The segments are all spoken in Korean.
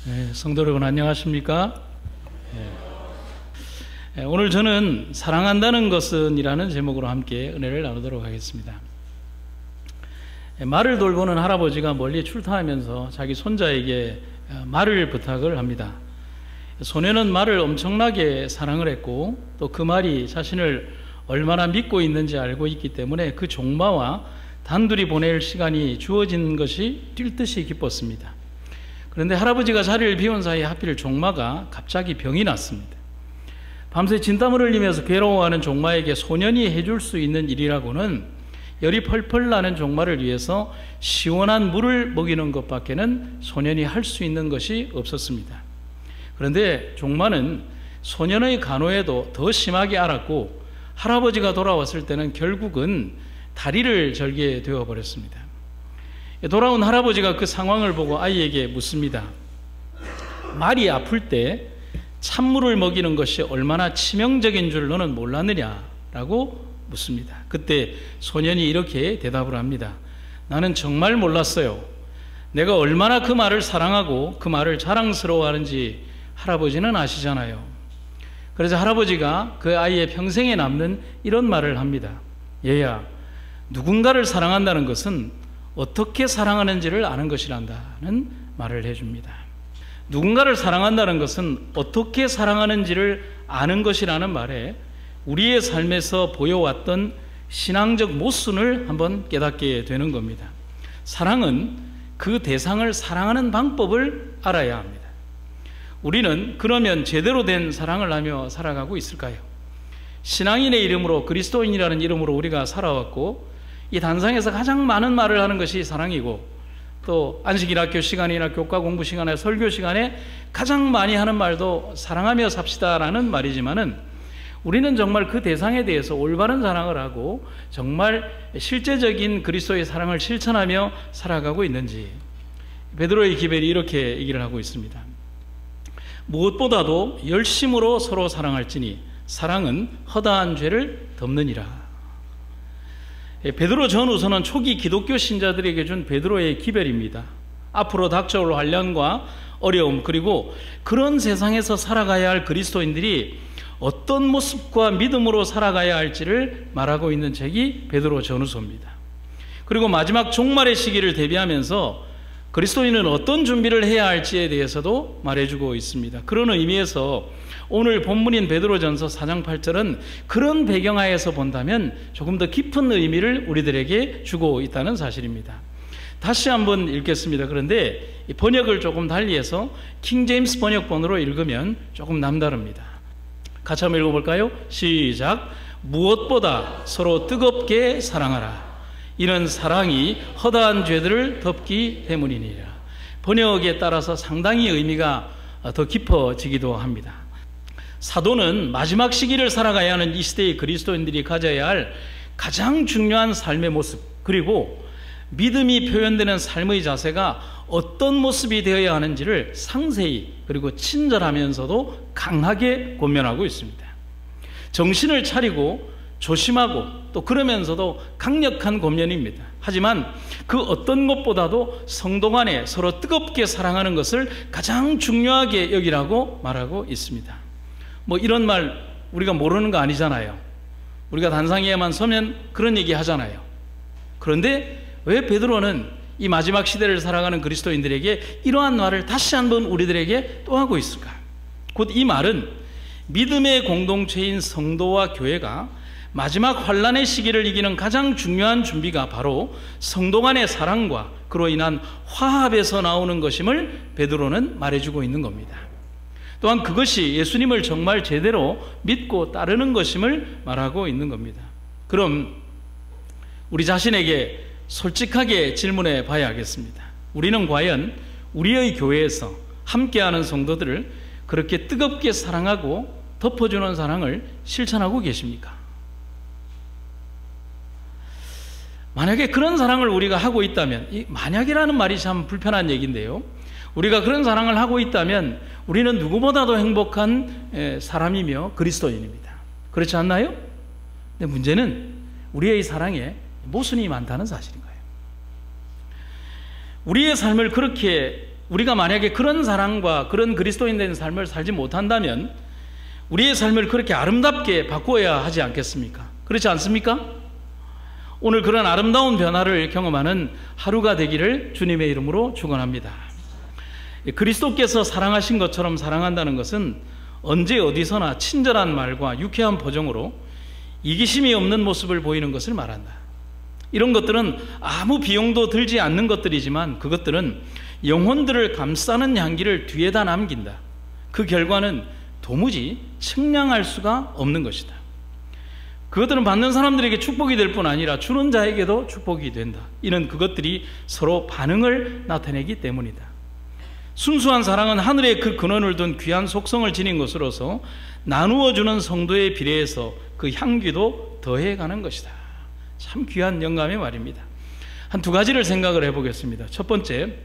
네, 성도 여러분 안녕하십니까? 오늘 저는 사랑한다는 것은 이라는 제목으로 함께 은혜를 나누도록 하겠습니다. 말을 돌보는 할아버지가 멀리 출타하면서 자기 손자에게 말을 부탁을 합니다. 소년은 말을 엄청나게 사랑을 했고 또 그 말이 자신을 얼마나 믿고 있는지 알고 있기 때문에 그 종마와 단둘이 보낼 시간이 주어진 것이 뛸 듯이 기뻤습니다. 그런데 할아버지가 자리를 비운 사이에 하필 종마가 갑자기 병이 났습니다. 밤새 진땀을 흘리면서 괴로워하는 종마에게 소년이 해줄 수 있는 일이라고는 열이 펄펄 나는 종마를 위해서 시원한 물을 먹이는 것밖에는 소년이 할 수 있는 것이 없었습니다. 그런데 종마는 소년의 간호에도 더 심하게 앓았고 할아버지가 돌아왔을 때는 결국은 다리를 절게 되어버렸습니다. 돌아온 할아버지가 그 상황을 보고 아이에게 묻습니다. 말이 아플 때 찬물을 먹이는 것이 얼마나 치명적인 줄 너는 몰랐느냐라고 묻습니다. 그때 소년이 이렇게 대답을 합니다. 나는 정말 몰랐어요. 내가 얼마나 그 말을 사랑하고 그 말을 자랑스러워하는지 할아버지는 아시잖아요. 그래서 할아버지가 그 아이의 평생에 남는 이런 말을 합니다. 얘야, 누군가를 사랑한다는 것은 어떻게 사랑하는지를 아는 것이란다는 말을 해줍니다. 누군가를 사랑한다는 것은 어떻게 사랑하는지를 아는 것이라는 말에 우리의 삶에서 보여왔던 신앙적 모순을 한번 깨닫게 되는 겁니다. 사랑은 그 대상을 사랑하는 방법을 알아야 합니다. 우리는 그러면 제대로 된 사랑을 하며 살아가고 있을까요? 신앙인의 이름으로, 그리스도인이라는 이름으로 우리가 살아왔고 이 단상에서 가장 많은 말을 하는 것이 사랑이고 또 안식일학교 시간이나 교과 공부 시간에 설교 시간에 가장 많이 하는 말도 사랑하며 삽시다라는 말이지만은 우리는 정말 그 대상에 대해서 올바른 사랑을 하고 정말 실제적인 그리스도의 사랑을 실천하며 살아가고 있는지 베드로의 기별이 이렇게 얘기를 하고 있습니다. 무엇보다도 열심으로 서로 사랑할지니 사랑은 허다한 죄를 덮느니라. 베드로 전후서는 초기 기독교 신자들에게 준 베드로의 기별입니다. 앞으로 닥쳐올 환난과 어려움 그리고 그런 세상에서 살아가야 할 그리스도인들이 어떤 모습과 믿음으로 살아가야 할지를 말하고 있는 책이 베드로 전후서입니다. 그리고 마지막 종말의 시기를 대비하면서 그리스도인은 어떤 준비를 해야 할지에 대해서도 말해주고 있습니다. 그런 의미에서 오늘 본문인 베드로전서 4장 8절은 그런 배경하에서 본다면 조금 더 깊은 의미를 우리들에게 주고 있다는 사실입니다. 다시 한번 읽겠습니다. 그런데 번역을 조금 달리해서 킹제임스 번역본으로 읽으면 조금 남다릅니다. 같이 한번 읽어볼까요? 시작. 무엇보다 서로 뜨겁게 사랑하라. 이는 사랑이 허다한 죄들을 덮기 때문이니라. 번역에 따라서 상당히 의미가 더 깊어지기도 합니다. 사도는 마지막 시기를 살아가야 하는 이 시대의 그리스도인들이 가져야 할 가장 중요한 삶의 모습 그리고 믿음이 표현되는 삶의 자세가 어떤 모습이 되어야 하는지를 상세히 그리고 친절하면서도 강하게 권면하고 있습니다. 정신을 차리고 조심하고 또 그러면서도 강력한 권면입니다. 하지만 그 어떤 것보다도 성도 간에 서로 뜨겁게 사랑하는 것을 가장 중요하게 여기라고 말하고 있습니다. 뭐 이런 말 우리가 모르는 거 아니잖아요. 우리가 단상에만 서면 그런 얘기 하잖아요. 그런데 왜 베드로는 이 마지막 시대를 살아가는 그리스도인들에게 이러한 말을 다시 한번 우리들에게 또 하고 있을까? 곧 이 말은 믿음의 공동체인 성도와 교회가 마지막 환난의 시기를 이기는 가장 중요한 준비가 바로 성도 간의 사랑과 그로 인한 화합에서 나오는 것임을 베드로는 말해주고 있는 겁니다. 또한 그것이 예수님을 정말 제대로 믿고 따르는 것임을 말하고 있는 겁니다. 그럼 우리 자신에게 솔직하게 질문해 봐야겠습니다. 우리는 과연 우리의 교회에서 함께하는 성도들을 그렇게 뜨겁게 사랑하고 덮어주는 사랑을 실천하고 계십니까? 만약에 그런 사랑을 우리가 하고 있다면, 이 만약이라는 말이 참 불편한 얘기인데요. 우리가 그런 사랑을 하고 있다면 우리는 누구보다도 행복한 사람이며 그리스도인입니다. 그렇지 않나요? 근데 문제는 우리의 사랑에 모순이 많다는 사실인 거예요. 우리의 삶을 그렇게 우리가 만약에 그런 사랑과 그런 그리스도인 된 삶을 살지 못한다면 우리의 삶을 그렇게 아름답게 바꾸어야 하지 않겠습니까? 그렇지 않습니까? 오늘 그런 아름다운 변화를 경험하는 하루가 되기를 주님의 이름으로 축원합니다. 그리스도께서 사랑하신 것처럼 사랑한다는 것은 언제 어디서나 친절한 말과 유쾌한 표정으로 이기심이 없는 모습을 보이는 것을 말한다. 이런 것들은 아무 비용도 들지 않는 것들이지만 그것들은 영혼들을 감싸는 향기를 뒤에다 남긴다. 그 결과는 도무지 측량할 수가 없는 것이다. 그것들은 받는 사람들에게 축복이 될 뿐 아니라 주는 자에게도 축복이 된다. 이는 그것들이 서로 반응을 나타내기 때문이다. 순수한 사랑은 하늘의 그 근원을 둔 귀한 속성을 지닌 것으로서 나누어주는 성도에 비례해서 그 향기도 더해가는 것이다. 참 귀한 영감의 말입니다. 한 두 가지를 생각을 해보겠습니다. 첫 번째,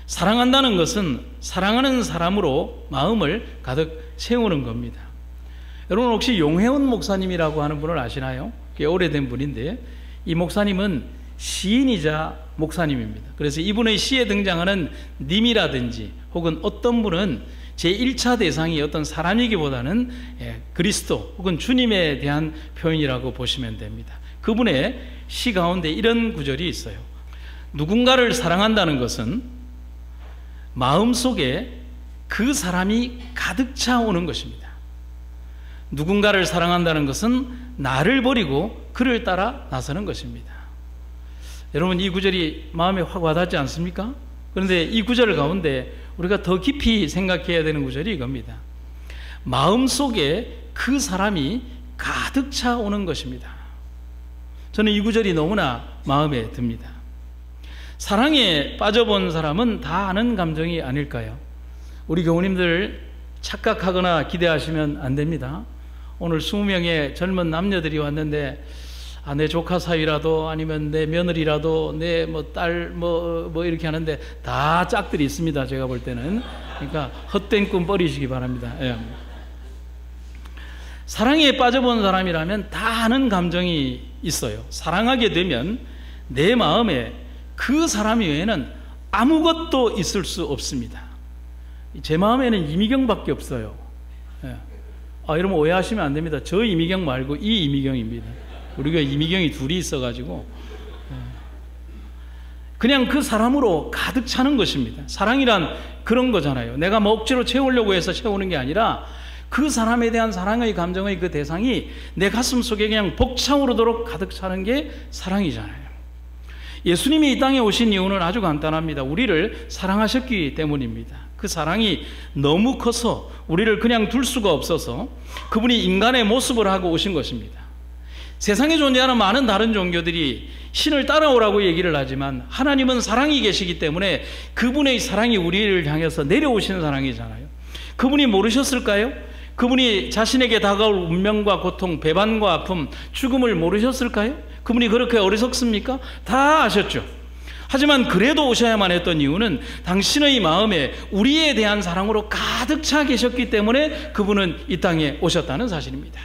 사랑한다는 것은 사랑하는 사람으로 마음을 가득 채우는 겁니다. 여러분 혹시 용혜원 목사님이라고 하는 분을 아시나요? 꽤 오래된 분인데 이 목사님은 시인이자 목사님입니다. 그래서 이분의 시에 등장하는 님이라든지 혹은 어떤 분은 제1차 대상이 어떤 사람이기보다는 그리스도 혹은 주님에 대한 표현이라고 보시면 됩니다. 그분의 시 가운데 이런 구절이 있어요. 누군가를 사랑한다는 것은 마음속에 그 사람이 가득 차오는 것입니다. 누군가를 사랑한다는 것은 나를 버리고 그를 따라 나서는 것입니다. 여러분 이 구절이 마음에 확 와닿지 않습니까? 그런데 이 구절 가운데 우리가 더 깊이 생각해야 되는 구절이 이겁니다. 마음속에 그 사람이 가득 차오는 것입니다. 저는 이 구절이 너무나 마음에 듭니다. 사랑에 빠져본 사람은 다 아는 감정이 아닐까요? 우리 교우님들 착각하거나 기대하시면 안 됩니다. 오늘 20명의 젊은 남녀들이 왔는데 내 조카 사위라도 아니면 내 며느리라도 내 딸 이렇게 하는데 다 짝들이 있습니다. 제가 볼 때는. 그러니까 헛된 꿈 버리시기 바랍니다. 예. 사랑에 빠져본 사람이라면 다 아는 감정이 있어요. 사랑하게 되면 내 마음에 그 사람 외에는 아무것도 있을 수 없습니다. 제 마음에는 이미경밖에 없어요. 예. 여러분 오해하시면 안 됩니다. 저 이미경 말고 이 이미경입니다. 우리가 이미경이 둘이 있어가지고 그냥 그 사람으로 가득 차는 것입니다. 사랑이란 그런 거잖아요. 내가 억지로 채우려고 해서 채우는 게 아니라 그 사람에 대한 사랑의 감정의 그 대상이 내 가슴 속에 그냥 벅차오르도록 가득 차는 게 사랑이잖아요. 예수님이 이 땅에 오신 이유는 아주 간단합니다. 우리를 사랑하셨기 때문입니다. 그 사랑이 너무 커서 우리를 그냥 둘 수가 없어서 그분이 인간의 모습을 하고 오신 것입니다. 세상에 존재하는 많은 다른 종교들이 신을 따라오라고 얘기를 하지만 하나님은 사랑이 계시기 때문에 그분의 사랑이 우리를 향해서 내려오시는 사랑이잖아요. 그분이 모르셨을까요? 그분이 자신에게 다가올 운명과 고통, 배반과 아픔, 죽음을 모르셨을까요? 그분이 그렇게 어리석습니까? 다 아셨죠. 하지만 그래도 오셔야만 했던 이유는 당신의 마음에 우리에 대한 사랑으로 가득 차 계셨기 때문에 그분은 이 땅에 오셨다는 사실입니다.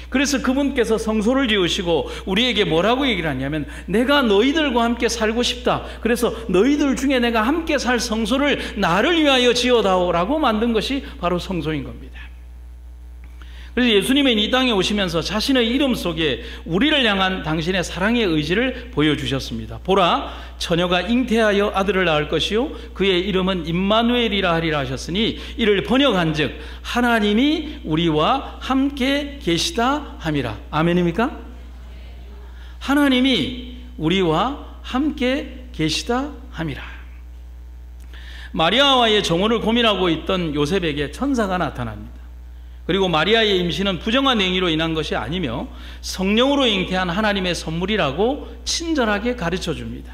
그래서 그분께서 성소를 지으시고 우리에게 뭐라고 얘기를 하냐면 내가 너희들과 함께 살고 싶다. 그래서 너희들 중에 내가 함께 살 성소를 나를 위하여 지어다오라고 만든 것이 바로 성소인 겁니다. 그래서 예수님은 이 땅에 오시면서 자신의 이름 속에 우리를 향한 당신의 사랑의 의지를 보여주셨습니다. 보라, 처녀가 잉태하여 아들을 낳을 것이요 그의 이름은 임마누엘이라 하리라 하셨으니 이를 번역한즉 하나님이 우리와 함께 계시다 함이라. 아멘입니까? 하나님이 우리와 함께 계시다 함이라. 마리아와의 정혼을 고민하고 있던 요셉에게 천사가 나타납니다. 그리고 마리아의 임신은 부정한 행위로 인한 것이 아니며 성령으로 잉태한 하나님의 선물이라고 친절하게 가르쳐 줍니다.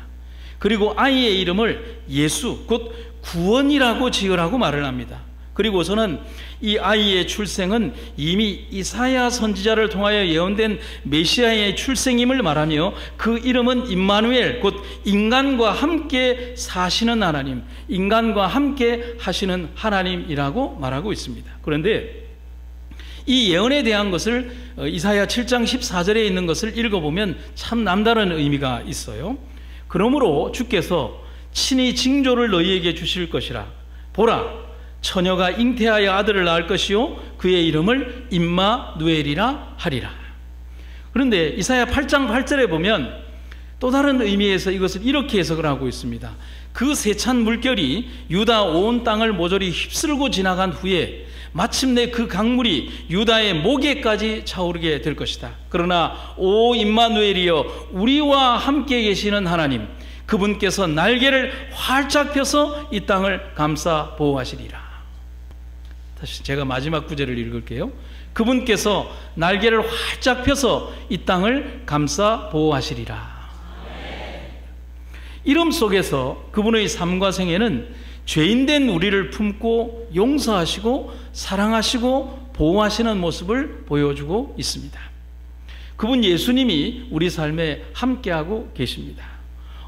그리고 아이의 이름을 예수, 곧 구원이라고 지으라고 말을 합니다. 그리고서는 이 아이의 출생은 이미 이사야 선지자를 통하여 예언된 메시아의 출생임을 말하며 그 이름은 임마누엘, 곧 인간과 함께 사시는 하나님, 인간과 함께 하시는 하나님이라고 말하고 있습니다. 그런데 이 예언에 대한 것을 이사야 7장 14절에 있는 것을 읽어보면 참 남다른 의미가 있어요. 그러므로 주께서 친히 징조를 너희에게 주실 것이라. 보라, 처녀가 잉태하여 아들을 낳을 것이요 그의 이름을 임마누엘이라 하리라. 그런데 이사야 8장 8절에 보면 또 다른 의미에서 이것을 이렇게 해석을 하고 있습니다. 그 세찬 물결이 유다 온 땅을 모조리 휩쓸고 지나간 후에 마침내 그 강물이 유다의 목에까지 차오르게 될 것이다. 그러나 오 임마누엘이여, 우리와 함께 계시는 하나님, 그분께서 날개를 활짝 펴서 이 땅을 감싸 보호하시리라. 다시 제가 마지막 구절을 읽을게요. 그분께서 날개를 활짝 펴서 이 땅을 감싸 보호하시리라. 이름 속에서 그분의 삶과 생애는 죄인된 우리를 품고 용서하시고 사랑하시고 보호하시는 모습을 보여주고 있습니다. 그분 예수님이 우리 삶에 함께하고 계십니다.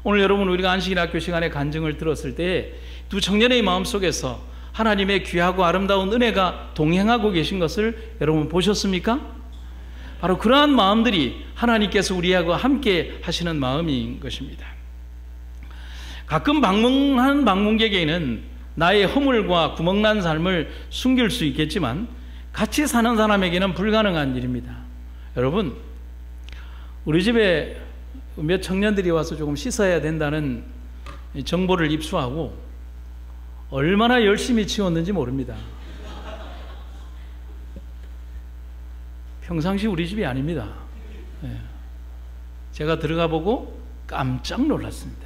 오늘 여러분, 우리가 안식일학교 시간에 간증을 들었을 때 두 청년의 마음속에서 하나님의 귀하고 아름다운 은혜가 동행하고 계신 것을 여러분 보셨습니까? 바로 그러한 마음들이 하나님께서 우리하고 함께 하시는 마음인 것입니다. 가끔 방문하는 방문객에게는 나의 허물과 구멍난 삶을 숨길 수 있겠지만 같이 사는 사람에게는 불가능한 일입니다. 여러분, 우리 집에 몇 청년들이 와서 조금 씻어야 된다는 정보를 입수하고 얼마나 열심히 치웠는지 모릅니다. 평상시 우리 집이 아닙니다. 제가 들어가 보고 깜짝 놀랐습니다.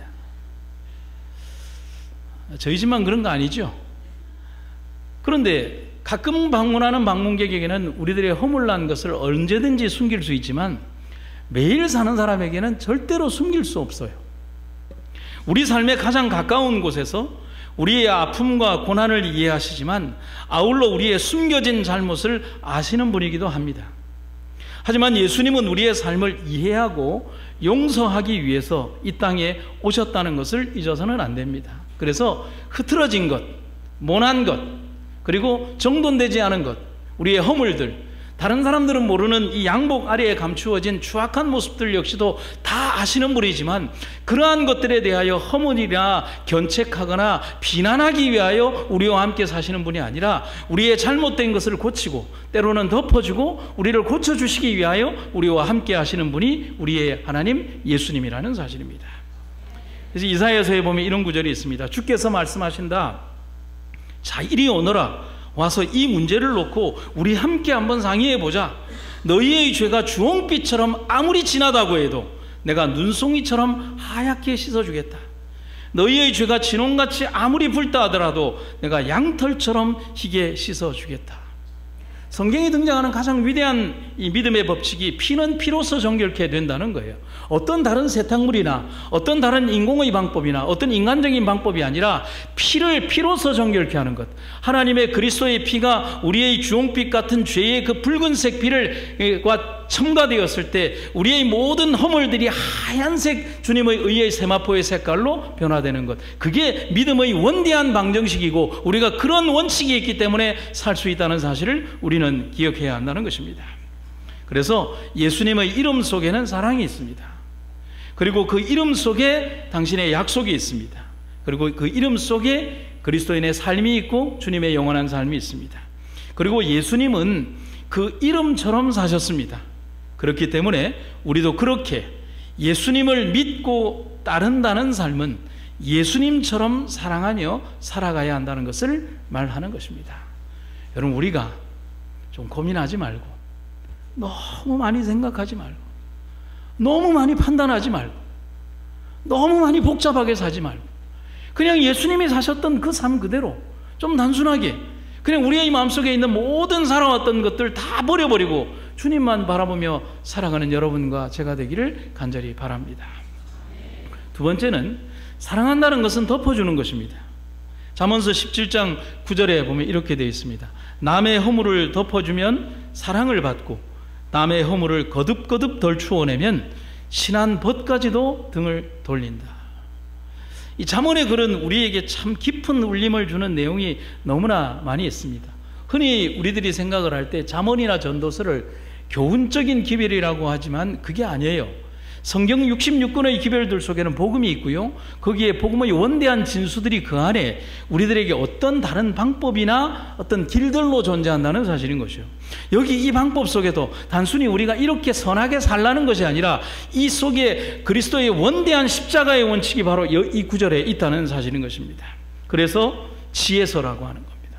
저희 집만 그런 거 아니죠? 그런데 가끔 방문하는 방문객에게는 우리들의 허물난 것을 언제든지 숨길 수 있지만 매일 사는 사람에게는 절대로 숨길 수 없어요. 우리 삶의 가장 가까운 곳에서 우리의 아픔과 고난을 이해하시지만 아울러 우리의 숨겨진 잘못을 아시는 분이기도 합니다. 하지만 예수님은 우리의 삶을 이해하고 용서하기 위해서 이 땅에 오셨다는 것을 잊어서는 안 됩니다. 그래서 흐트러진 것, 모난 것, 그리고 정돈되지 않은 것, 우리의 허물들, 다른 사람들은 모르는 이 양복 아래에 감추어진 추악한 모습들 역시도 다 아시는 분이지만 그러한 것들에 대하여 허물이나 견책하거나 비난하기 위하여 우리와 함께 사시는 분이 아니라 우리의 잘못된 것을 고치고 때로는 덮어주고 우리를 고쳐주시기 위하여 우리와 함께 하시는 분이 우리의 하나님 예수님이라는 사실입니다. 그래서 이사야서에 보면 이런 구절이 있습니다. 주께서 말씀하신다. 자, 이리 오너라. 와서 이 문제를 놓고 우리 함께 한번 상의해 보자. 너희의 죄가 주홍빛처럼 아무리 진하다고 해도 내가 눈송이처럼 하얗게 씻어주겠다. 너희의 죄가 진홍같이 아무리 붉다 하더라도 내가 양털처럼 희게 씻어주겠다. 성경에 등장하는 가장 위대한 이 믿음의 법칙이 피는 피로서 정결케 된다는 거예요. 어떤 다른 세탁물이나 어떤 다른 인공의 방법이나 어떤 인간적인 방법이 아니라 피를 피로서 정결케 하는 것. 하나님의 그리스도의 피가 우리의 주홍빛 같은 죄의 그 붉은색 피를과 첨가되었을 때 우리의 모든 허물들이 하얀색 주님의 의의 세마포의 색깔로 변화되는 것. 그게 믿음의 원대한 방정식이고 우리가 그런 원칙이 있기 때문에 살 수 있다는 사실을 우리는 기억해야 한다는 것입니다. 그래서 예수님의 이름 속에는 사랑이 있습니다. 그리고 그 이름 속에 당신의 약속이 있습니다. 그리고 그 이름 속에 그리스도인의 삶이 있고 주님의 영원한 삶이 있습니다. 그리고 예수님은 그 이름처럼 사셨습니다. 그렇기 때문에 우리도 그렇게 예수님을 믿고 따른다는 삶은 예수님처럼 사랑하며 살아가야 한다는 것을 말하는 것입니다. 여러분, 우리가 좀 고민하지 말고 너무 많이 생각하지 말고 너무 많이 판단하지 말고 너무 많이 복잡하게 사지 말고 그냥 예수님이 사셨던 그 삶 그대로 좀 단순하게 그냥 우리의 마음속에 있는 모든 살아왔던 것들 다 버려버리고 주님만 바라보며 살아가는 여러분과 제가 되기를 간절히 바랍니다. 두 번째는 사랑한다는 것은 덮어주는 것입니다. 잠언서 17장 9절에 보면 이렇게 되어 있습니다. 남의 허물을 덮어주면 사랑을 받고 남의 허물을 거듭거듭 덜 추워내면 신한 벗까지도 등을 돌린다. 이 잠언의 글은 우리에게 참 깊은 울림을 주는 내용이 너무나 많이 있습니다. 흔히 우리들이 생각을 할 때 잠언이나 전도서를 교훈적인 기별이라고 하지만 그게 아니에요. 성경 66권의 기별들 속에는 복음이 있고요. 거기에 복음의 원대한 진수들이 그 안에 우리들에게 어떤 다른 방법이나 어떤 길들로 존재한다는 사실인 것이요. 여기 이 방법 속에도 단순히 우리가 이렇게 선하게 살라는 것이 아니라 이 속에 그리스도의 원대한 십자가의 원칙이 바로 이 구절에 있다는 사실인 것입니다. 그래서 지혜서라고 하는 겁니다.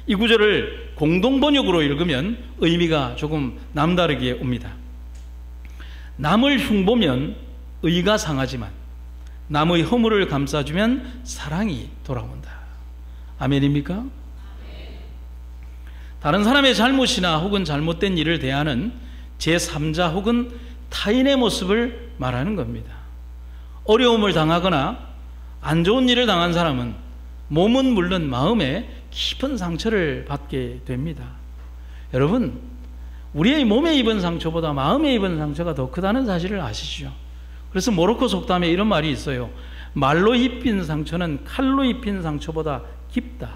이 구절을 공동 번역으로 읽으면 의미가 조금 남다르게 옵니다. 남을 흉보면 의가 상하지만 남의 허물을 감싸주면 사랑이 돌아온다. 아멘입니까? 다른 사람의 잘못이나 혹은 잘못된 일을 대하는 제3자 혹은 타인의 모습을 말하는 겁니다. 어려움을 당하거나 안 좋은 일을 당한 사람은 몸은 물론 마음에 깊은 상처를 받게 됩니다. 여러분, 우리의 몸에 입은 상처보다 마음에 입은 상처가 더 크다는 사실을 아시죠? 그래서 모로코 속담에 이런 말이 있어요. 말로 입힌 상처는 칼로 입힌 상처보다 깊다.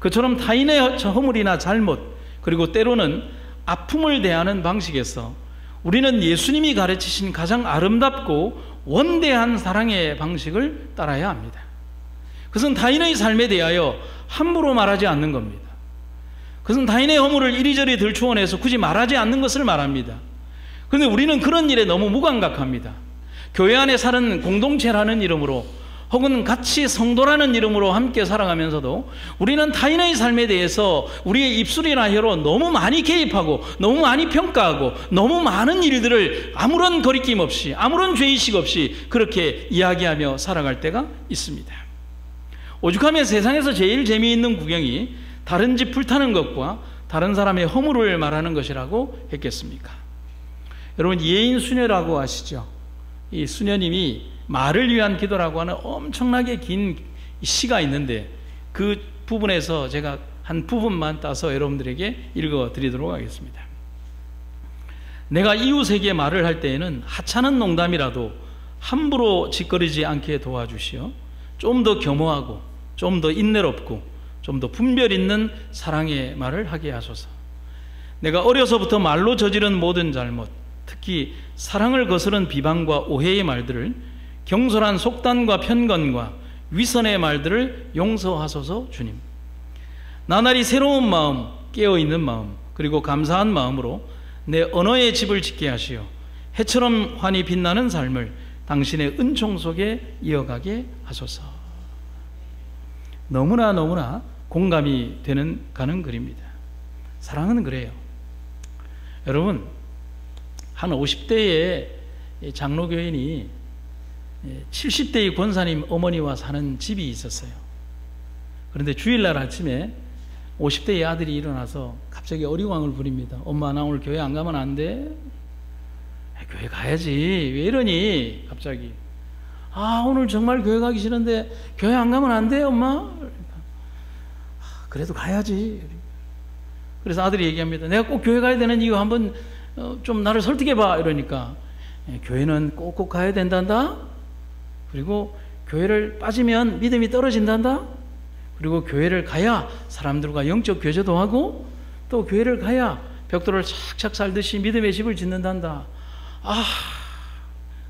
그처럼 타인의 허물이나 잘못, 그리고 때로는 아픔을 대하는 방식에서 우리는 예수님이 가르치신 가장 아름답고 원대한 사랑의 방식을 따라야 합니다. 그것은 타인의 삶에 대하여 함부로 말하지 않는 겁니다. 그것은 타인의 허물을 이리저리 들추어내서 굳이 말하지 않는 것을 말합니다. 그런데 우리는 그런 일에 너무 무감각합니다. 교회 안에 사는 공동체라는 이름으로 혹은 같이 성도라는 이름으로 함께 살아가면서도 우리는 타인의 삶에 대해서 우리의 입술이나 혀로 너무 많이 개입하고 너무 많이 평가하고 너무 많은 일들을 아무런 거리낌 없이 아무런 죄의식 없이 그렇게 이야기하며 살아갈 때가 있습니다. 오죽하면 세상에서 제일 재미있는 구경이 다른 집 불타는 것과 다른 사람의 허물을 말하는 것이라고 했겠습니까? 여러분, 예인 수녀라고 아시죠? 이 수녀님이 말을 위한 기도라고 하는 엄청나게 긴 시가 있는데 그 부분에서 제가 한 부분만 따서 여러분들에게 읽어드리도록 하겠습니다. 내가 이웃에게 말을 할 때에는 하찮은 농담이라도 함부로 짓거리지 않게 도와주시어 좀 더 겸허하고 좀 더 인내롭고 좀 더 분별 있는 사랑의 말을 하게 하소서. 내가 어려서부터 말로 저지른 모든 잘못, 특히 사랑을 거스른 비방과 오해의 말들을, 경솔한 속단과 편견과 위선의 말들을 용서하소서. 주님, 나날이 새로운 마음, 깨어있는 마음, 그리고 감사한 마음으로 내 언어의 집을 짓게 하시어 해처럼 환히 빛나는 삶을 당신의 은총 속에 이어가게 하소서. 너무나 공감이 가는 글입니다. 사랑은 그래요. 여러분, 한 50대의 장로교인이 70대의 권사님 어머니와 사는 집이 있었어요. 그런데 주일날 아침에 50대의 아들이 일어나서 갑자기 어리광을 부립니다. 엄마, 나 오늘 교회 안 가면 안 돼? 교회 가야지. 왜 이러니? 갑자기. 아, 오늘 정말 교회 가기 싫은데 교회 안 가면 안 돼, 엄마? 그래도 가야지. 그래서 아들이 얘기합니다. 내가 꼭 교회 가야 되는 이유 한번 좀 나를 설득해봐. 이러니까 교회는 꼭꼭 가야 된단다. 그리고 교회를 빠지면 믿음이 떨어진단다. 그리고 교회를 가야 사람들과 영적 교제도 하고 또 교회를 가야 벽돌을 착착 살듯이 믿음의 집을 짓는단다. 아,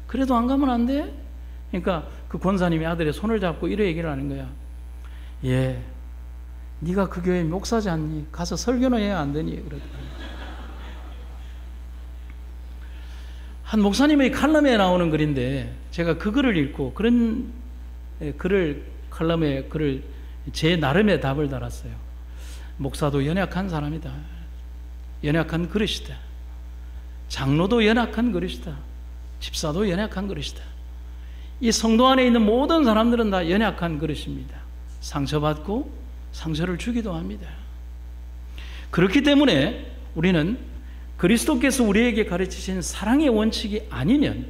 그래도 안 가면 안 돼? 그러니까 그 권사님이 아들의 손을 잡고 이래 얘기를 하는 거야. 예, 네가 그 교회 목사지 않니? 가서 설교는 해야 안 되니? 그러더라고요. 한 목사님의 칼럼에 나오는 글인데 제가 그 글을 읽고 그런 칼럼에 글을 제 나름의 답을 달았어요. 목사도 연약한 사람이다. 연약한 그릇이다. 장로도 연약한 그릇이다. 집사도 연약한 그릇이다. 이 성도 안에 있는 모든 사람들은 다 연약한 그릇입니다. 상처받고 상처를 주기도 합니다. 그렇기 때문에 우리는 그리스도께서 우리에게 가르치신 사랑의 원칙이 아니면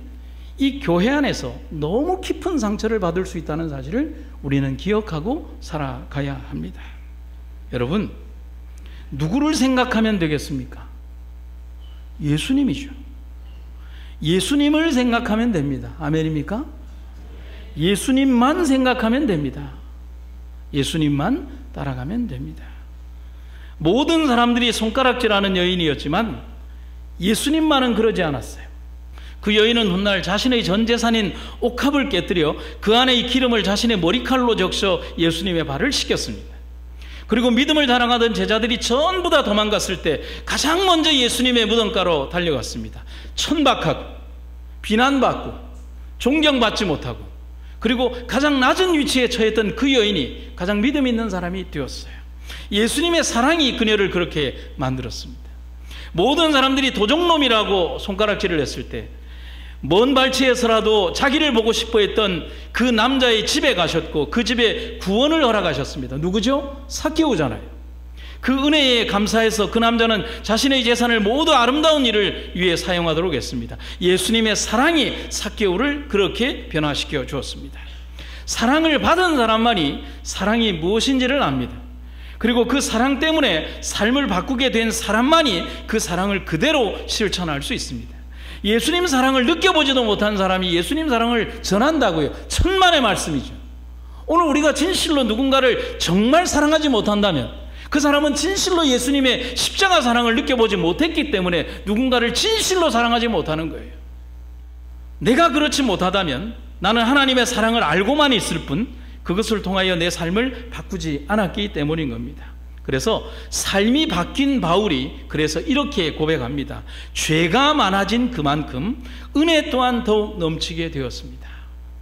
이 교회 안에서 너무 깊은 상처를 받을 수 있다는 사실을 우리는 기억하고 살아가야 합니다. 여러분, 누구를 생각하면 되겠습니까? 예수님이죠. 예수님을 생각하면 됩니다. 아멘입니까? 예수님만 생각하면 됩니다. 예수님만 따라가면 됩니다. 모든 사람들이 손가락질하는 여인이었지만 예수님만은 그러지 않았어요. 그 여인은 훗날 자신의 전 재산인 옥합을 깨뜨려 그 안에 이 기름을 자신의 머리칼로 적셔 예수님의 발을 씻겼습니다. 그리고 믿음을 자랑하던 제자들이 전부 다 도망갔을 때 가장 먼저 예수님의 무덤가로 달려갔습니다. 천박하고 비난받고 존경받지 못하고 그리고 가장 낮은 위치에 처했던 그 여인이 가장 믿음 있는 사람이 되었어요. 예수님의 사랑이 그녀를 그렇게 만들었습니다. 모든 사람들이 도적놈이라고 손가락질을 했을 때 먼 발치에서라도 자기를 보고 싶어 했던 그 남자의 집에 가셨고 그 집에 구원을 허락하셨습니다. 누구죠? 삭개오잖아요. 그 은혜에 감사해서 그 남자는 자신의 재산을 모두 아름다운 일을 위해 사용하도록 했습니다. 예수님의 사랑이 삭개오를 그렇게 변화시켜 주었습니다. 사랑을 받은 사람만이 사랑이 무엇인지를 압니다. 그리고 그 사랑 때문에 삶을 바꾸게 된 사람만이 그 사랑을 그대로 실천할 수 있습니다. 예수님 사랑을 느껴보지도 못한 사람이 예수님 사랑을 전한다고요. 천만의 말씀이죠. 오늘 우리가 진실로 누군가를 정말 사랑하지 못한다면 그 사람은 진실로 예수님의 십자가 사랑을 느껴보지 못했기 때문에 누군가를 진실로 사랑하지 못하는 거예요. 내가 그렇지 못하다면 나는 하나님의 사랑을 알고만 있을 뿐 그것을 통하여 내 삶을 바꾸지 않았기 때문인 겁니다. 그래서 삶이 바뀐 바울이 그래서 이렇게 고백합니다. 죄가 많아진 그만큼 은혜 또한 더욱 넘치게 되었습니다.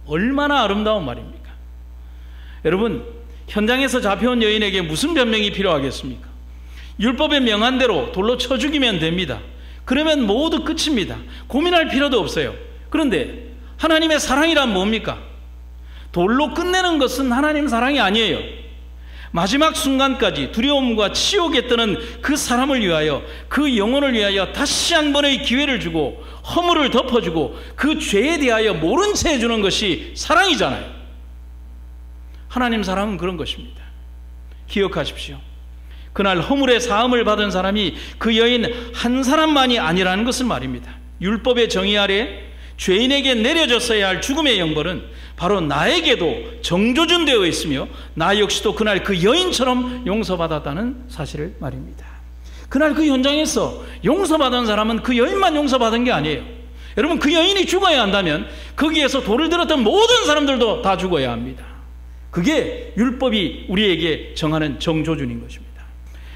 얼마나 아름다운 말입니까? 여러분, 현장에서 잡혀온 여인에게 무슨 변명이 필요하겠습니까? 율법에 명한 대로 돌로 쳐 죽이면 됩니다. 그러면 모두 끝입니다. 고민할 필요도 없어요. 그런데 하나님의 사랑이란 뭡니까? 돌로 끝내는 것은 하나님 사랑이 아니에요. 마지막 순간까지 두려움과 치욕에 뜨는 그 사람을 위하여 그 영혼을 위하여 다시 한 번의 기회를 주고 허물을 덮어주고 그 죄에 대하여 모른 채 해주는 것이 사랑이잖아요. 하나님 사랑은 그런 것입니다. 기억하십시오. 그날 허물의 사함을 받은 사람이 그 여인 한 사람만이 아니라는 것을 말입니다. 율법의 정의 아래 죄인에게 내려졌어야 할 죽음의 형벌은 바로 나에게도 정조준되어 있으며 나 역시도 그날 그 여인처럼 용서받았다는 사실을 말입니다. 그날 그 현장에서 용서받은 사람은 그 여인만 용서받은 게 아니에요. 여러분, 그 여인이 죽어야 한다면 거기에서 돌을 들었던 모든 사람들도 다 죽어야 합니다. 그게 율법이 우리에게 정하는 정조준인 것입니다.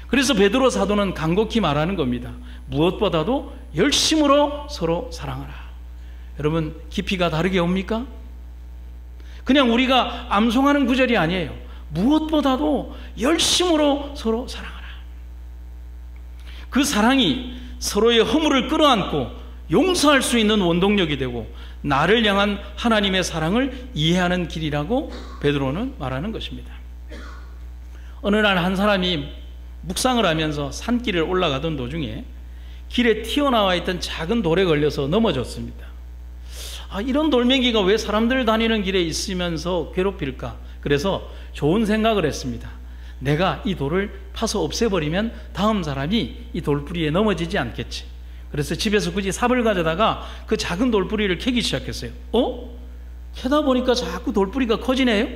그래서 베드로 사도는 간곡히 말하는 겁니다. 무엇보다도 열심으로 서로 사랑하라. 여러분, 깊이가 다르게 옵니까? 그냥 우리가 암송하는 구절이 아니에요. 무엇보다도 열심으로 서로 사랑하라. 그 사랑이 서로의 허물을 끌어안고 용서할 수 있는 원동력이 되고 나를 향한 하나님의 사랑을 이해하는 길이라고 베드로는 말하는 것입니다. 어느 날 한 사람이 묵상을 하면서 산길을 올라가던 도중에 길에 튀어나와 있던 작은 돌에 걸려서 넘어졌습니다. 이런 돌멩이가 왜 사람들 다니는 길에 있으면서 괴롭힐까? 그래서 좋은 생각을 했습니다. 내가 이 돌을 파서 없애버리면 다음 사람이 이 돌뿌리에 넘어지지 않겠지. 그래서 집에서 굳이 삽을 가져다가 그 작은 돌뿌리를 캐기 시작했어요. 캐다 보니까 자꾸 돌뿌리가 커지네요.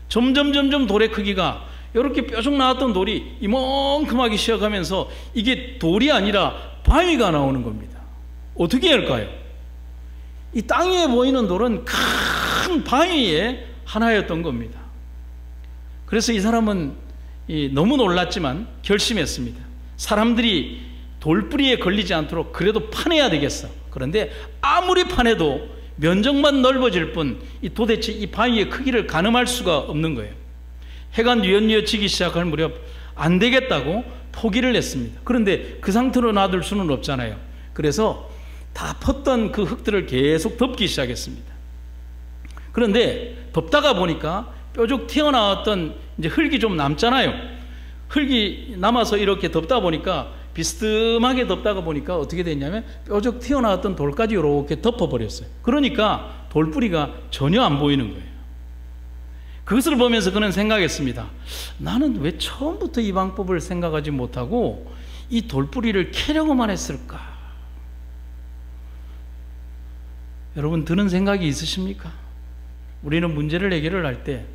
점점 돌의 크기가 이렇게 뾰족 나왔던 돌이 이만큼하기 시작하면서 이게 돌이 아니라 바위가 나오는 겁니다. 어떻게 할까요? 이 땅 위에 보이는 돌은 큰 바위의 하나였던 겁니다. 그래서 이 사람은 너무 놀랐지만 결심했습니다. 사람들이 돌뿌리에 걸리지 않도록 그래도 파내야 되겠어. 그런데 아무리 파내도 면적만 넓어질 뿐 도대체 이 바위의 크기를 가늠할 수가 없는 거예요. 해가 뉘엿뉘엿지기 시작할 무렵 안 되겠다고 포기를 했습니다. 그런데 그 상태로 놔둘 수는 없잖아요. 그래서 다 펐던 그 흙들을 계속 덮기 시작했습니다. 그런데 덮다가 보니까 뾰족 튀어나왔던 이제 흙이 좀 남잖아요. 흙이 남아서 이렇게 덮다 보니까 비스듬하게 덮다가 보니까 어떻게 됐냐면 뾰족 튀어나왔던 돌까지 이렇게 덮어버렸어요. 그러니까 돌뿌리가 전혀 안 보이는 거예요. 그것을 보면서 그는 생각했습니다. 나는 왜 처음부터 이 방법을 생각하지 못하고 이 돌뿌리를 캐려고만 했을까? 여러분, 드는 생각이 있으십니까? 우리는 문제를 해결을 할 때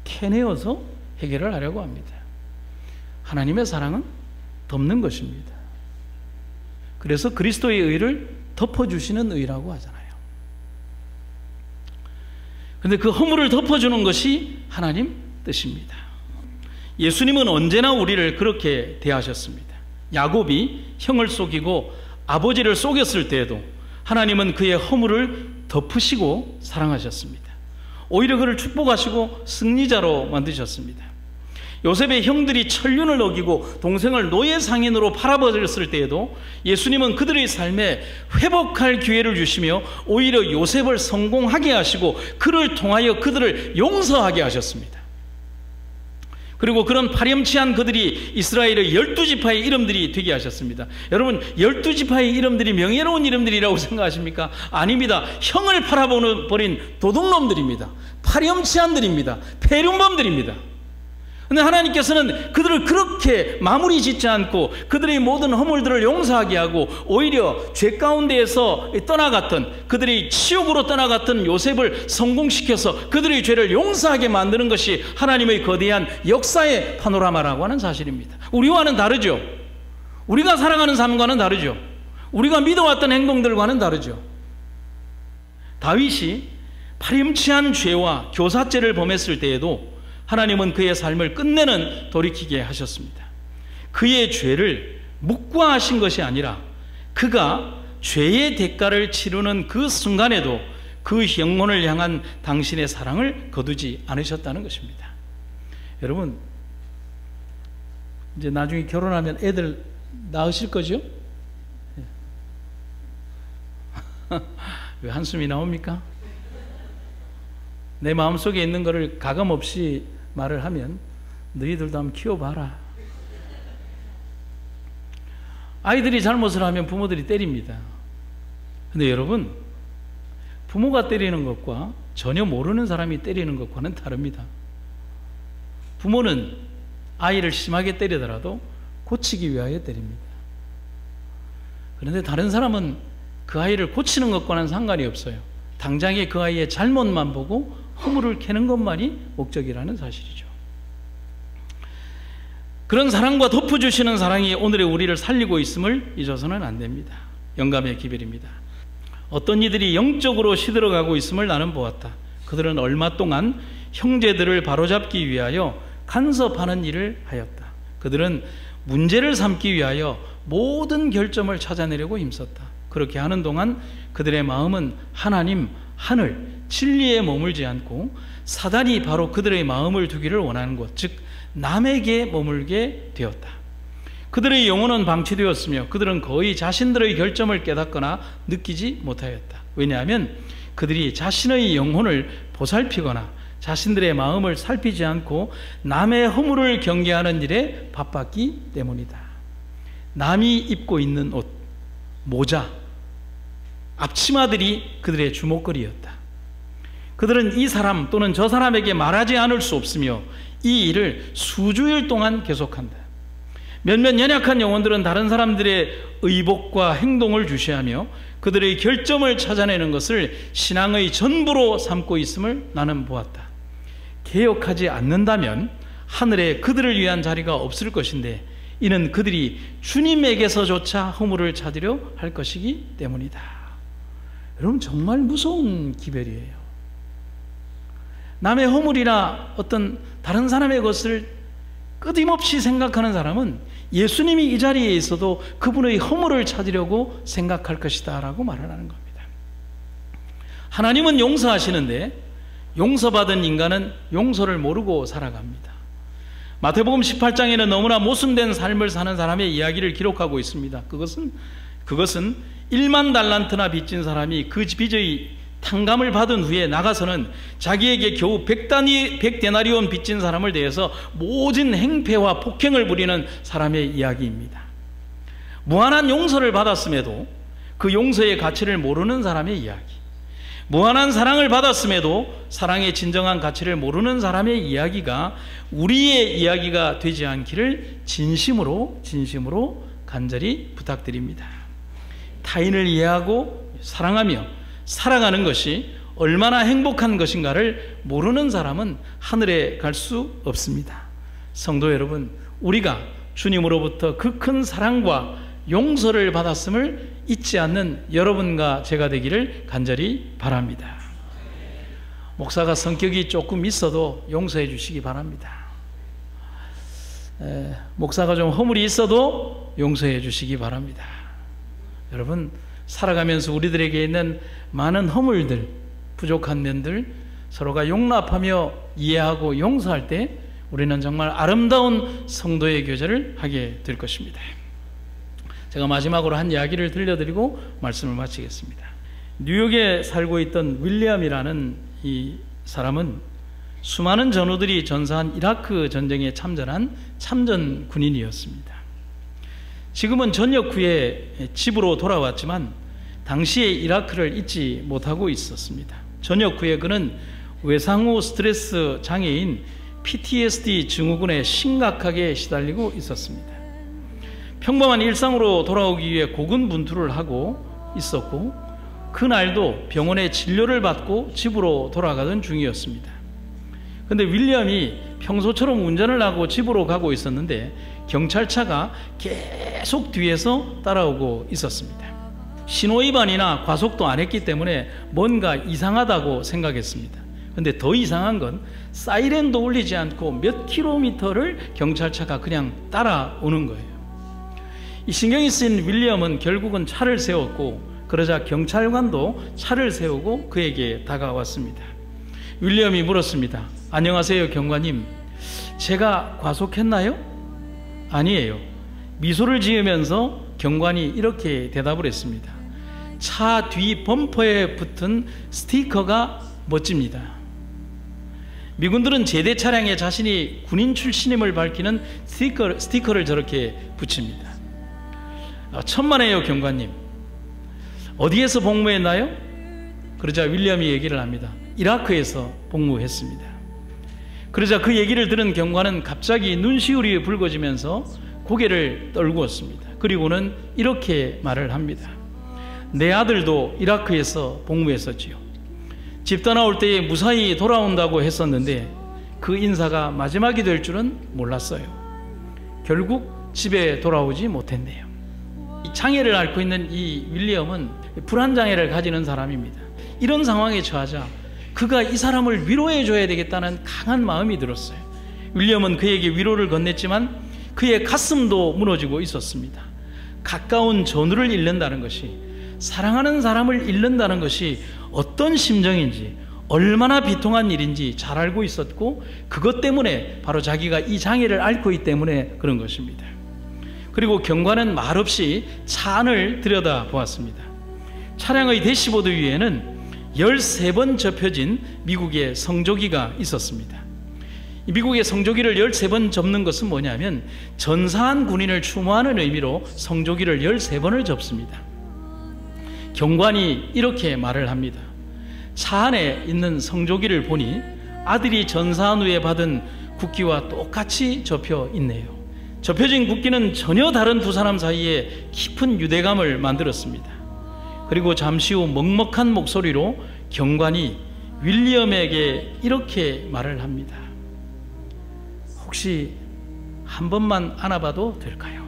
캐내어서 해결을 하려고 합니다. 하나님의 사랑은 덮는 것입니다. 그래서 그리스도의 의를 덮어주시는 의라고 하잖아요. 그런데 그 허물을 덮어주는 것이 하나님 뜻입니다. 예수님은 언제나 우리를 그렇게 대하셨습니다. 야곱이 형을 속이고 아버지를 속였을 때에도 하나님은 그의 허물을 덮으시고 사랑하셨습니다. 오히려 그를 축복하시고 승리자로 만드셨습니다. 요셉의 형들이 천륜을 어기고 동생을 노예 상인으로 팔아버렸을 때에도 예수님은 그들의 삶에 회복할 기회를 주시며 오히려 요셉을 성공하게 하시고 그를 통하여 그들을 용서하게 하셨습니다. 그리고 그런 파렴치한 그들이 이스라엘의 12지파의 이름들이 되게 하셨습니다. 여러분, 12지파의 이름들이 명예로운 이름들이라고 생각하십니까? 아닙니다. 형을 팔아버린 도둑놈들입니다. 파렴치한들입니다. 폐륜범들입니다. 그런데 하나님께서는 그들을 그렇게 마무리 짓지 않고 그들의 모든 허물들을 용서하게 하고 오히려 죄 가운데에서 떠나갔던, 그들의 치욕으로 떠나갔던 요셉을 성공시켜서 그들의 죄를 용서하게 만드는 것이 하나님의 거대한 역사의 파노라마라고 하는 사실입니다. 우리와는 다르죠. 우리가 살아가는 삶과는 다르죠. 우리가 믿어왔던 행동들과는 다르죠. 다윗이 파렴치한 죄와 교사죄를 범했을 때에도 하나님은 그의 삶을 끝내는 돌이키게 하셨습니다. 그의 죄를 묵과하신 것이 아니라 그가 죄의 대가를 치르는 그 순간에도 그 영혼을 향한 당신의 사랑을 거두지 않으셨다는 것입니다. 여러분, 이제 나중에 결혼하면 애들 낳으실 거죠? 왜 한숨이 나옵니까? 내 마음속에 있는 것을 가감없이 말을 하면 너희들도 한번 키워봐라. 아이들이 잘못을 하면 부모들이 때립니다. 근데 여러분, 부모가 때리는 것과 전혀 모르는 사람이 때리는 것과는 다릅니다. 부모는 아이를 심하게 때리더라도 고치기 위하여 때립니다. 그런데 다른 사람은 그 아이를 고치는 것과는 상관이 없어요. 당장에 그 아이의 잘못만 보고 허물을 캐는 것만이 목적이라는 사실이죠. 그런 사랑과 덮어주시는 사랑이 오늘의 우리를 살리고 있음을 잊어서는 안 됩니다. 영감의 기별입니다. 어떤 이들이 영적으로 시들어가고 있음을 나는 보았다. 그들은 얼마 동안 형제들을 바로잡기 위하여 간섭하는 일을 하였다. 그들은 문제를 삼기 위하여 모든 결점을 찾아내려고 힘썼다. 그렇게 하는 동안 그들의 마음은 하나님, 하늘, 진리에 머물지 않고 사단이 바로 그들의 마음을 두기를 원하는 것, 즉 남에게 머물게 되었다. 그들의 영혼은 방치되었으며 그들은 거의 자신들의 결점을 깨닫거나 느끼지 못하였다. 왜냐하면 그들이 자신의 영혼을 보살피거나 자신들의 마음을 살피지 않고 남의 허물을 경계하는 일에 바빴기 때문이다. 남이 입고 있는 옷, 모자, 앞치마들이 그들의 주목거리였다. 그들은 이 사람 또는 저 사람에게 말하지 않을 수 없으며 이 일을 수주일 동안 계속한다. 몇몇 연약한 영혼들은 다른 사람들의 의복과 행동을 주시하며 그들의 결점을 찾아내는 것을 신앙의 전부로 삼고 있음을 나는 보았다. 개혁하지 않는다면 하늘에 그들을 위한 자리가 없을 것인데 이는 그들이 주님에게서조차 허물을 찾으려 할 것이기 때문이다. 여러분, 정말 무서운 기별이에요. 남의 허물이나 어떤 다른 사람의 것을 끊임없이 생각하는 사람은 예수님이 이 자리에 있어도 그분의 허물을 찾으려고 생각할 것이다 라고 말을 하는 겁니다. 하나님은 용서하시는데 용서받은 인간은 용서를 모르고 살아갑니다. 마태복음 18장에는 너무나 모순된 삶을 사는 사람의 이야기를 기록하고 있습니다. 그것은 1만 달란트나 빚진 사람이 그 빚의 탕감을 받은 후에 나가서는 자기에게 겨우 100데나리온 빚진 사람을 대해서 모진 행패와 폭행을 부리는 사람의 이야기입니다. 무한한 용서를 받았음에도 그 용서의 가치를 모르는 사람의 이야기, 무한한 사랑을 받았음에도 사랑의 진정한 가치를 모르는 사람의 이야기가 우리의 이야기가 되지 않기를 진심으로 간절히 부탁드립니다. 타인을 이해하고 사랑하며 살아가는 것이 얼마나 행복한 것인가를 모르는 사람은 하늘에 갈 수 없습니다. 성도 여러분, 우리가 주님으로부터 그 큰 사랑과 용서를 받았음을 잊지 않는 여러분과 제가 되기를 간절히 바랍니다. 목사가 성격이 조금 있어도 용서해 주시기 바랍니다. 목사가 좀 허물이 있어도 용서해 주시기 바랍니다. 여러분, 살아가면서 우리들에게 있는 많은 허물들, 부족한 면들 서로가 용납하며 이해하고 용서할 때 우리는 정말 아름다운 성도의 교제를 하게 될 것입니다. 제가 마지막으로 한 이야기를 들려드리고 말씀을 마치겠습니다. 뉴욕에 살고 있던 윌리엄이라는 이 사람은 수많은 전우들이 전사한 이라크 전쟁에 참전한 참전 군인이었습니다. 지금은 전역 후에 집으로 돌아왔지만 당시에 이라크를 잊지 못하고 있었습니다. 전역 후에 그는 외상후 스트레스 장애인 PTSD 증후군에 심각하게 시달리고 있었습니다. 평범한 일상으로 돌아오기 위해 고군분투를 하고 있었고 그날도 병원에 진료를 받고 집으로 돌아가던 중이었습니다. 그런데 윌리엄이 평소처럼 운전을 하고 집으로 가고 있었는데 경찰차가 계속 뒤에서 따라오고 있었습니다. 신호위반이나 과속도 안 했기 때문에 뭔가 이상하다고 생각했습니다. 그런데 더 이상한 건 사이렌도 울리지 않고 몇 킬로미터를 경찰차가 그냥 따라오는 거예요. 이 신경이 쓰인 윌리엄은 결국은 차를 세웠고 그러자 경찰관도 차를 세우고 그에게 다가왔습니다. 윌리엄이 물었습니다. 안녕하세요, 경관님. 제가 과속했나요? 아니에요. 미소를 지으면서 경관이 이렇게 대답을 했습니다. 차 뒤 범퍼에 붙은 스티커가 멋집니다. 미군들은 제대 차량에 자신이 군인 출신임을 밝히는 스티커를 저렇게 붙입니다. 천만에요, 경관님. 어디에서 복무했나요? 그러자 윌리엄이 얘기를 합니다. 이라크에서 복무했습니다. 그러자 그 얘기를 들은 경관은 갑자기 눈시울이 붉어지면서 고개를 떨구었습니다. 그리고는 이렇게 말을 합니다. 내 아들도 이라크에서 복무했었지요. 집 떠나올 때에 무사히 돌아온다고 했었는데 그 인사가 마지막이 될 줄은 몰랐어요. 결국 집에 돌아오지 못했네요. 이 장애를 앓고 있는 이 윌리엄은 불안장애를 가지는 사람입니다. 이런 상황에 처하자 그가 이 사람을 위로해 줘야 되겠다는 강한 마음이 들었어요. 윌리엄은 그에게 위로를 건넸지만 그의 가슴도 무너지고 있었습니다. 가까운 전우를 잃는다는 것이, 사랑하는 사람을 잃는다는 것이 어떤 심정인지, 얼마나 비통한 일인지 잘 알고 있었고 그것 때문에 바로 자기가 이 장애를 앓고 있기 때문에 그런 것입니다. 그리고 경관은 말없이 차 안을 들여다보았습니다. 차량의 대시보드 위에는 13번 접혀진 미국의 성조기가 있었습니다. 이 미국의 성조기를 13번 접는 것은 뭐냐면 전사한 군인을 추모하는 의미로 성조기를 13번을 접습니다. 경관이 이렇게 말을 합니다. 차 안에 있는 성조기를 보니 아들이 전사한 후에 받은 국기와 똑같이 접혀 있네요. 접혀진 국기는 전혀 다른 두 사람 사이에 깊은 유대감을 만들었습니다. 그리고 잠시 후 먹먹한 목소리로 경관이 윌리엄에게 이렇게 말을 합니다. 혹시 한 번만 안아봐도 될까요?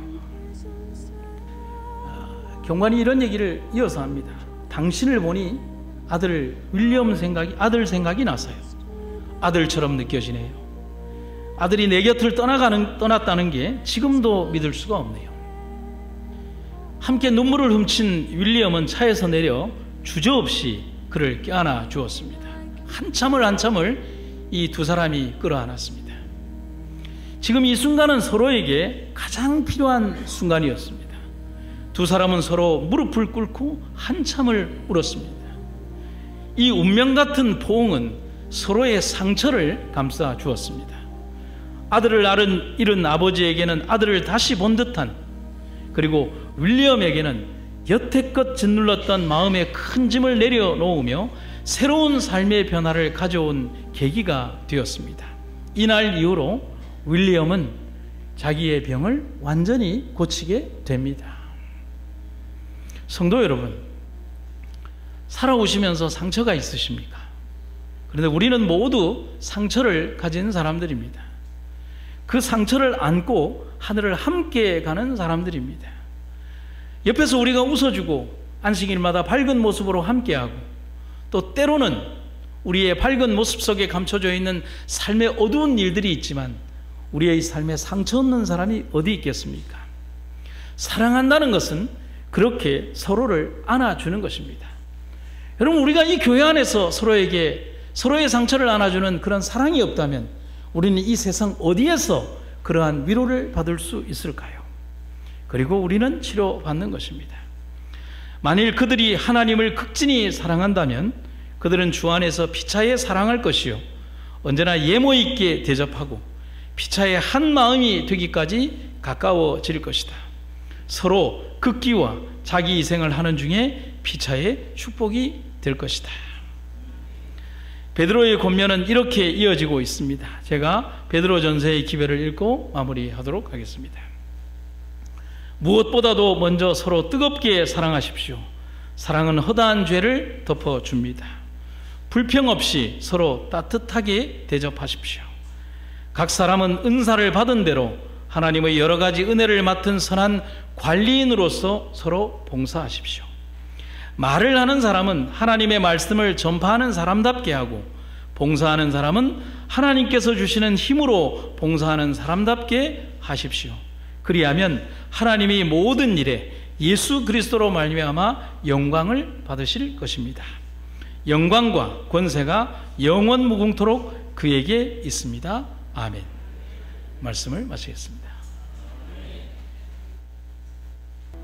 경관이 이런 얘기를 이어서 합니다. 당신을 보니 아들 생각이 나서요. 아들처럼 느껴지네요. 아들이 내 곁을 떠났다는 게 지금도 믿을 수가 없네요. 함께 눈물을 훔친 윌리엄은 차에서 내려 주저없이 그를 껴안아 주었습니다. 한참을 이 두 사람이 끌어안았습니다. 지금 이 순간은 서로에게 가장 필요한 순간이었습니다. 두 사람은 서로 무릎을 꿇고 한참을 울었습니다. 이 운명 같은 포옹은 서로의 상처를 감싸 주었습니다. 아들을 잃은 아버지에게는 아들을 다시 본 듯한, 그리고 윌리엄에게는 여태껏 짓눌렀던 마음의 큰 짐을 내려놓으며 새로운 삶의 변화를 가져온 계기가 되었습니다. 이날 이후로 윌리엄은 자기의 병을 완전히 고치게 됩니다. 성도 여러분, 살아오시면서 상처가 있으십니까? 그런데 우리는 모두 상처를 가진 사람들입니다. 그 상처를 안고 하늘을 함께 가는 사람들입니다. 옆에서 우리가 웃어주고 안식일마다 밝은 모습으로 함께하고, 또 때로는 우리의 밝은 모습 속에 감춰져 있는 삶의 어두운 일들이 있지만 우리의 삶에 상처 없는 사람이 어디 있겠습니까? 사랑한다는 것은 그렇게 서로를 안아주는 것입니다. 여러분, 우리가 이 교회 안에서 서로에게 서로의 상처를 안아주는 그런 사랑이 없다면 우리는 이 세상 어디에서 그러한 위로를 받을 수 있을까요? 그리고 우리는 치료받는 것입니다. 만일 그들이 하나님을 극진히 사랑한다면 그들은 주 안에서 피차에 사랑할 것이요, 언제나 예모 있게 대접하고 피차의 한 마음이 되기까지 가까워질 것이다. 서로 극기와 자기 희생을 하는 중에 피차의 축복이 될 것이다. 베드로의 권면은 이렇게 이어지고 있습니다. 제가 베드로전서의 기별을 읽고 마무리하도록 하겠습니다. 무엇보다도 먼저 서로 뜨겁게 사랑하십시오. 사랑은 허다한 죄를 덮어줍니다. 불평 없이 서로 따뜻하게 대접하십시오. 각 사람은 은사를 받은 대로 하나님의 여러 가지 은혜를 맡은 선한 관리인으로서 서로 봉사하십시오. 말을 하는 사람은 하나님의 말씀을 전파하는 사람답게 하고, 봉사하는 사람은 하나님께서 주시는 힘으로 봉사하는 사람답게 하십시오. 그리하면 하나님이 모든 일에 예수 그리스도로 말미암아 영광을 받으실 것입니다. 영광과 권세가 영원 무궁토록 그에게 있습니다. 아멘. 말씀을 마치겠습니다.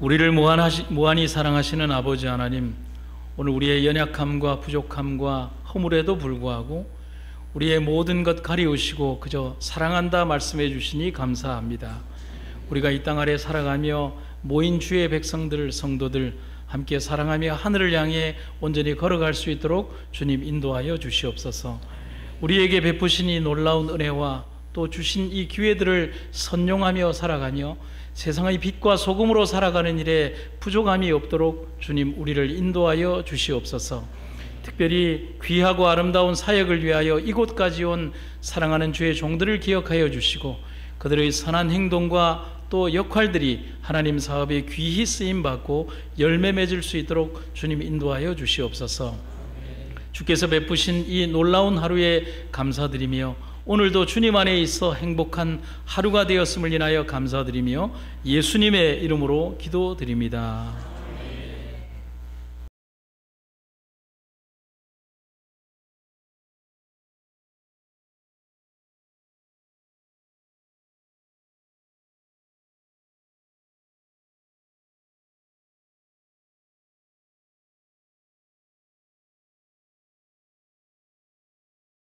우리를 무한히 사랑하시는 아버지 하나님, 오늘 우리의 연약함과 부족함과 허물에도 불구하고 우리의 모든 것 가리우시고 그저 사랑한다 말씀해 주시니 감사합니다. 우리가 이 땅 아래 살아가며 모인 주의 백성들, 성도들 함께 사랑하며 하늘을 향해 온전히 걸어갈 수 있도록 주님 인도하여 주시옵소서. 우리에게 베푸신 이 놀라운 은혜와 또 주신 이 기회들을 선용하며 살아가며 세상의 빛과 소금으로 살아가는 일에 부족함이 없도록 주님 우리를 인도하여 주시옵소서. 특별히 귀하고 아름다운 사역을 위하여 이곳까지 온 사랑하는 주의 종들을 기억하여 주시고 그들의 선한 행동과 또 역할들이 하나님 사업에 귀히 쓰임받고 열매 맺을 수 있도록 주님 인도하여 주시옵소서. 주께서 베푸신 이 놀라운 하루에 감사드리며 오늘도 주님 안에 있어 행복한 하루가 되었음을 인하여 감사드리며 예수님의 이름으로 기도드립니다.